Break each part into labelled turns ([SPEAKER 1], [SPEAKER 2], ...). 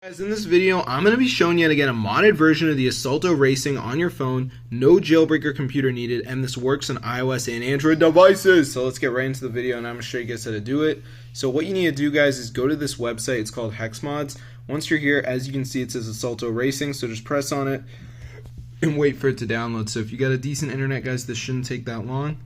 [SPEAKER 1] Guys, in this video, I'm going to be showing you how to get a modded version of the Assoluto Racing on your phone. No jailbreaker computer needed, and this works on iOS and Android devices. So let's get right into the video, and I'm going to show you guys how to do it. So what you need to do, guys, is go to this website. It's called Hex Mods. Once you're here, as you can see, it says Assoluto Racing. So just press on it and wait for it to download. So if you got a decent internet, guys, this shouldn't take that long.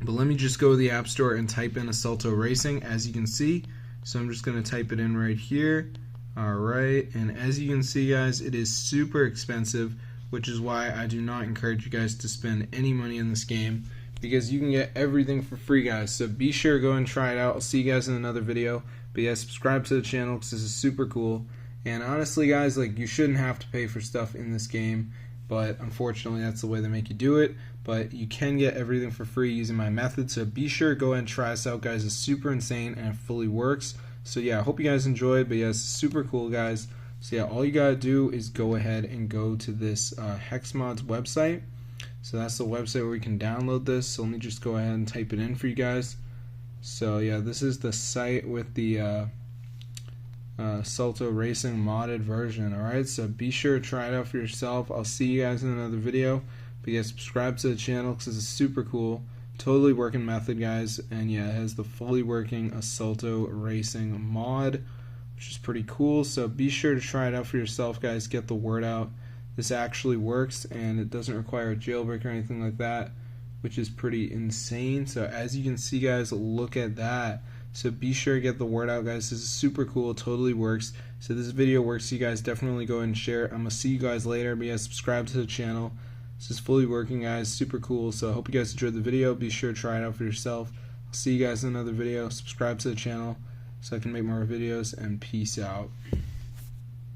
[SPEAKER 1] But let me just go to the App Store and type in Assoluto Racing, as you can see. So I'm just going to type it in right here. Alright, and as you can see, guys, it is super expensive, which is why I do not encourage you guys to spend any money in this game, because you can get everything for free, guys. So be sure to go and try it out. I'll see you guys in another video. But yeah, subscribe to the channel because this is super cool. And honestly, guys, like, you shouldn't have to pay for stuff in this game, but unfortunately that's the way they make you do it. But you can get everything for free using my method, so be sure to go ahead and try this out, guys. It's super insane and it fully works. So yeah, I hope you guys enjoyed, but yeah, it's super cool, guys. So yeah, all you gotta do is go ahead and go to this Hex Mods website. So that's the website where we can download this. So let me just go ahead and type it in for you guys. So yeah, this is the site with the Assoluto Racing modded version. Alright, so be sure to try it out for yourself. I'll see you guys in another video. But yeah, subscribe to the channel because it's super cool. Totally working method, guys, and yeah, it has the fully working Assoluto Racing mod, which is pretty cool. So be sure to try it out for yourself, guys. Get the word out. This actually works, and it doesn't require a jailbreak or anything like that, which is pretty insane. So as you can see, guys, look at that. So be sure to get the word out, guys. This is super cool. It totally works. So this video works. So you guys definitely go ahead and share it. I'm gonna see you guys later. But yeah, subscribe to the channel. This is fully working, guys. Super cool. So I hope you guys enjoyed the video. Be sure to try it out for yourself. I'll see you guys in another video. Subscribe to the channel so I can make more videos, and peace out.